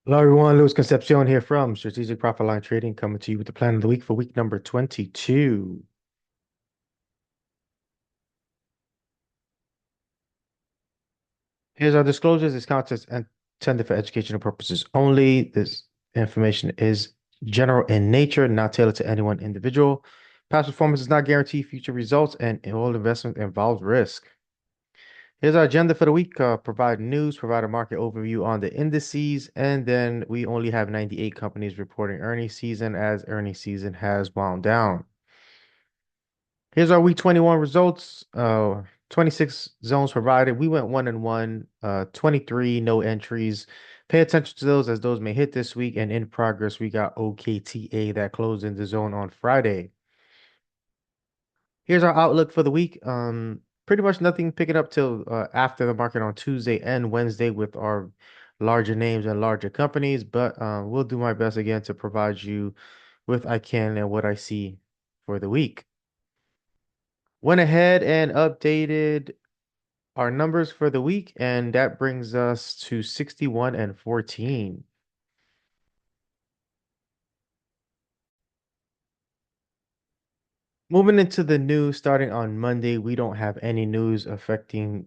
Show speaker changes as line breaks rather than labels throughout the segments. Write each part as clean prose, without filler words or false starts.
Hello, everyone. Luis Concepcion here from Strategic Profit Line Trading, coming to you with the plan of the week for week number 22. Here's our disclosures. This content is intended for educational purposes only. This information is general in nature, not tailored to any one individual. Past performance does not guarantee future results, and all investment involves risk. Here's our agenda for the week. Provide news, provide a market overview on the indices, and then we only have 98 companies reporting earnings season as earnings season has wound down. Here's our week 21 results. 26 zones provided. We went 1 and 1, 23 no entries. Pay attention to those as those may hit this week. And in progress, we got OKTA that closed in the zone on Friday. Here's our outlook for the week. Pretty much nothing picking up till after the market on Tuesday and Wednesday with our larger names and larger companies, but we'll do my best again to provide you with I can and what I see for the week. Went ahead and updated our numbers for the week, and that brings us to 61 and 14. Moving into the news starting on Monday, we don't have any news affecting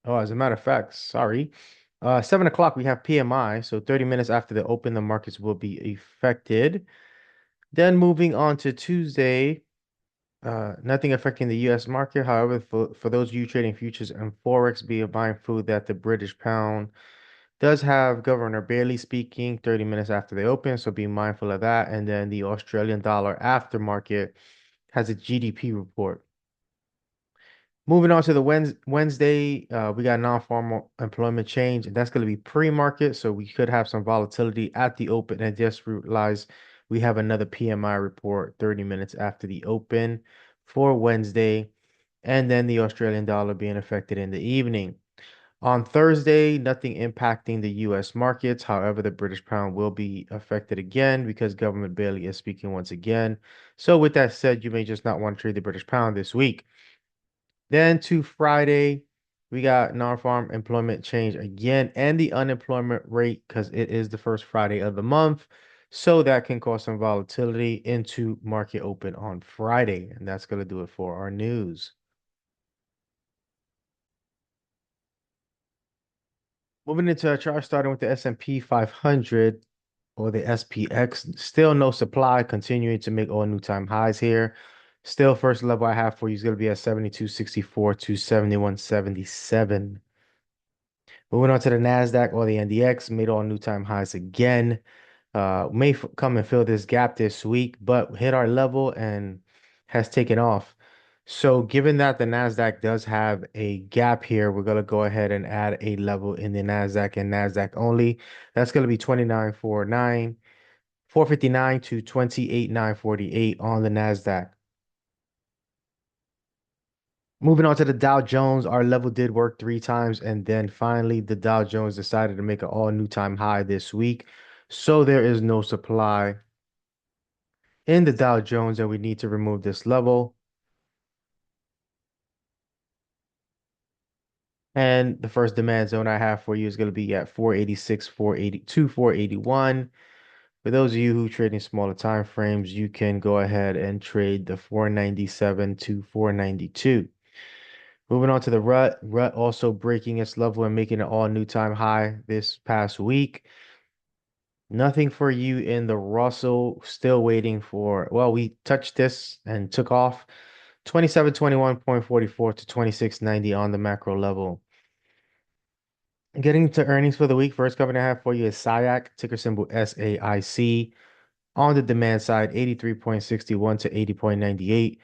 oh, as a matter of fact, sorry. 7 o'clock, we have PMI, so 30 minutes after the open, the markets will be affected. Then moving on to Tuesday, nothing affecting the US market. However, for those of you trading futures and Forex, be mindful that the British pound does have Governor Bailey speaking 30 minutes after they open, so be mindful of that. And then the Australian dollar aftermarket has a GDP report. Moving on to the Wednesday, we got non-farm employment change, and that's going to be pre-market, so we could have some volatility at the open. And just realize we have another PMI report 30 minutes after the open for Wednesday, and then the Australian dollar being affected in the evening. On Thursday, nothing impacting the US markets. However, the British pound will be affected again because government Bailey is speaking once again. So, with that said, you may just not want to trade the British pound this week. Then to Friday, we got non-farm employment change again and the unemployment rate because it is the first Friday of the month. So that can cause some volatility into market open on Friday. And that's going to do it for our news. Moving into our chart, starting with the S&P 500 or the SPX, still no supply, continuing to make all new time highs here. Still, first level I have for you is going to be at 72.64 to 71.77. Moving on to the NASDAQ or the NDX, made all new time highs again. May come and fill this gap this week, but hit our level and has taken off. So given that the NASDAQ does have a gap here, we're going to go ahead and add a level in the NASDAQ and NASDAQ only. That's going to be 29.49, 459 to 28,948 on the NASDAQ. Moving on to the Dow Jones, our level did work 3 times, and then finally the Dow Jones decided to make an all new time high this week. So there is no supply in the Dow Jones, and we need to remove this level. And the first demand zone I have for you is going to be at 486, 482, 481. For those of you who trade in smaller time frames, you can go ahead and trade the 497 to 492. Moving on to the rut. Rut also breaking its level and making an all new time high this past week. Nothing for you in the Russell. Still waiting for, well, we touched this and took off 2721.44 to 2690 on the macro level. Getting to earnings for the week, first company I have for you is SAIC, ticker symbol SAIC. On the demand side, 83.61 to 80.98.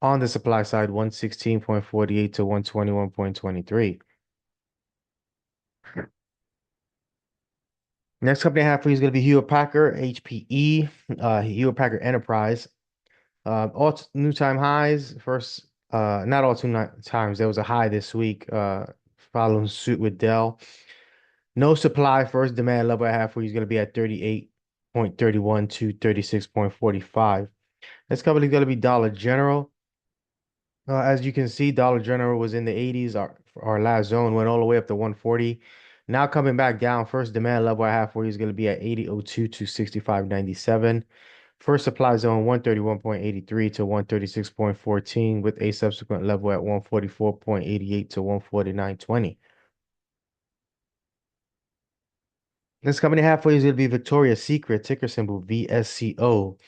On the supply side, 116.48 to 121.23. Next company I have for you is going to be Hewlett Packard, HPE, Hewlett Packard Enterprise. All new time highs. First, not all times. There was a high this week, following suit with Dell. No supply. First demand level I have for you is going to be at 38.31 to 36.45. Next company is going to be Dollar General. As you can see, Dollar General was in the 80s. Our last zone went all the way up to 140. Now coming back down, first demand level I have for you is going to be at 80.02 to 65.97. First supply zone 131.83 to 136.14 with a subsequent level at 144.88 to 149.20. Next company I have for you is going to be Victoria's Secret, ticker symbol VSCO.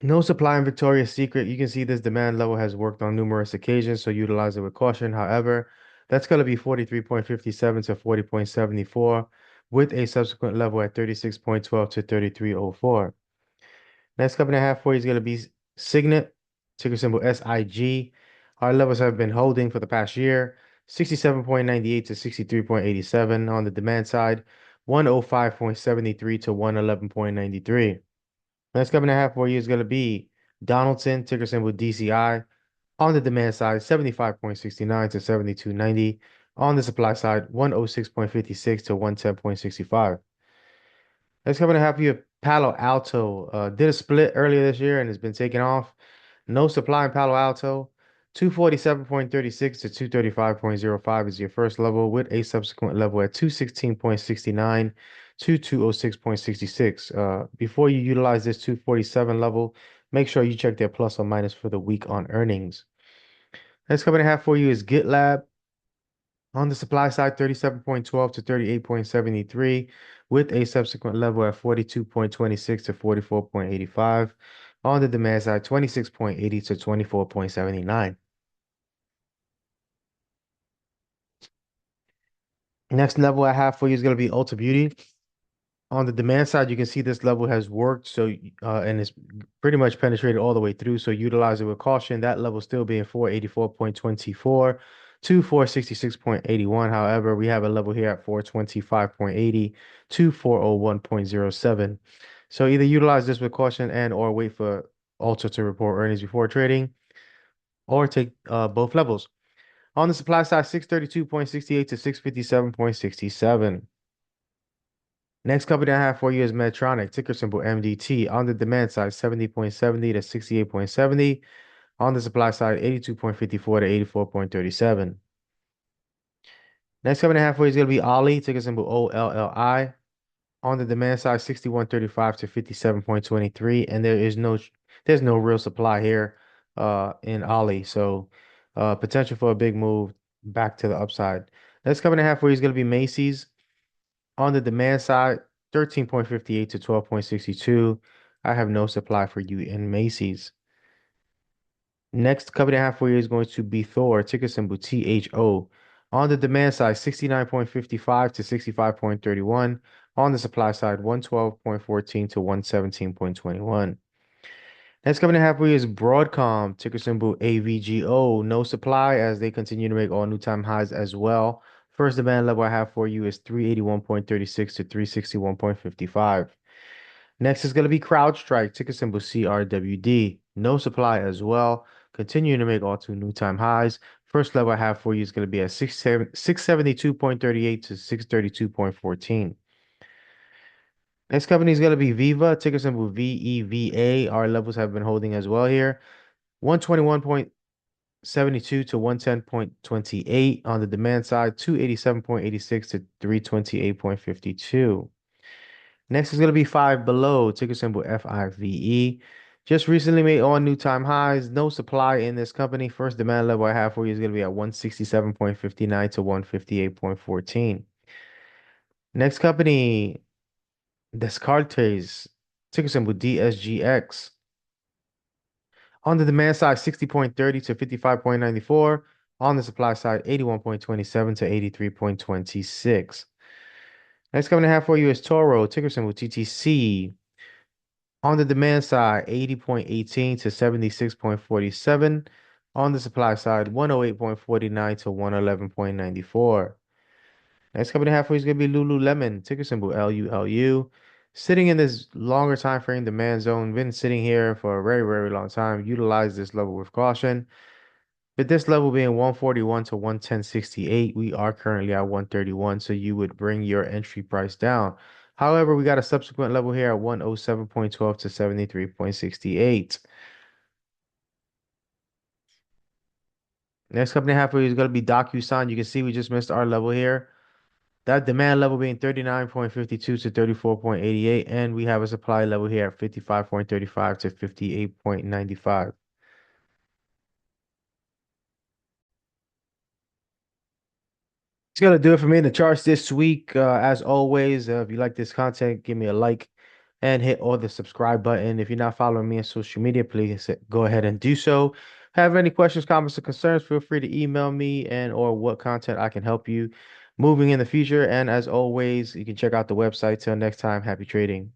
No supply in Victoria's Secret. You can see this demand level has worked on numerous occasions, so utilize it with caution. However, that's going to be 43.57 to 40.74 with a subsequent level at 36.12 to 33.04. Next company I have for you is going to be Signet, ticker symbol SIG. Our levels have been holding for the past year, 67.98 to 63.87 on the demand side, 105.73 to 111.93. Next company I have for you is going to be Donaldson, ticker symbol DCI. On the demand side, 75.69 to 72.90. On the supply side, 106.56 to 110.65. Next company I have for you, Palo Alto. Did a split earlier this year and has been taken off. No supply in Palo Alto. 247.36 to 235.05 is your first level with a subsequent level at 216.69 to 206.66. Before you utilize this 247 level, make sure you check their plus or minus for the week on earnings. Next company I have for you is GitLab. On the supply side, 37.12 to 38.73, with a subsequent level at 42.26 to 44.85. On the demand side, 26.80 to 24.79. Next level I have for you is going to be Ulta Beauty. On the demand side, you can see this level has worked, so and it's pretty much penetrated all the way through. So utilize it with caution. That level still being 484.24 to 466.81. However, we have a level here at 425.80 to 401.07. So either utilize this with caution and or wait for Ultra to report earnings before trading, or take both levels. On the supply side, 632.68 to 657.67. Next company I have for you is Medtronic, ticker symbol MDT. On the demand side, 70.70 to 68.70. On the supply side, 82.54 to 84.37. Next company I have for you is going to be Ollie, ticker symbol OLLI. On the demand side, 61.35 to 57.23. And there's no real supply here in Ollie. So potential for a big move back to the upside. Next company I have for you is going to be Macy's. On the demand side, 13.58 to 12.62. I have no supply for you in Macy's. Next company I have for you is going to be Thor, ticker symbol THO. On the demand side, 69.55 to 65.31. On the supply side, 112.14 to 117.21. Next company I have for you is Broadcom, ticker symbol AVGO. No supply as they continue to make all new time highs as well. First demand level I have for you is 381.36 to 361.55. Next is going to be CrowdStrike, ticker symbol CRWD. No supply as well. Continuing to make all two new time highs. First level I have for you is going to be at 672.38 to 632.14. Next company is going to be Viva, ticker symbol VEVA. Our levels have been holding as well here. 121.72 to 110.28 on the demand side, 287.86 to 328.52. Next is going to be Five Below, ticker symbol FIVE. Just recently made all new time highs. No supply in this company. First demand level I have for you is going to be at 167.59 to 158.14. Next company, Descartes, ticker symbol DSGX. On the demand side, 60.30 to 55.94. On the supply side, 81.27 to 83.26. Next company I have for you is Toro, ticker symbol TTC. On the demand side, 80.18 to 76.47. On the supply side, 108.49 to 111.94. Next company I have for you is going to be Lululemon, ticker symbol LULU. Sitting in this longer time frame demand zone, been sitting here for a very, very long time. Utilize this level with caution. With this level being 141 to 110.68, we are currently at 131, so you would bring your entry price down. However, we got a subsequent level here at 107.12 to 73.68. Next company I have for you is going to be DocuSign. You can see we just missed our level here. That demand level being 39.52 to 34.88, and we have a supply level here at 55.35 to 58.95. It's gonna do it for me in the charts this week. As always, if you like this content, give me a like and hit all the subscribe button. If you're not following me on social media, please go ahead and do so. Have any questions, comments, or concerns, feel free to email me and or what content I can help you moving in the future. And as always, you can check out the website. Till next time, happy trading.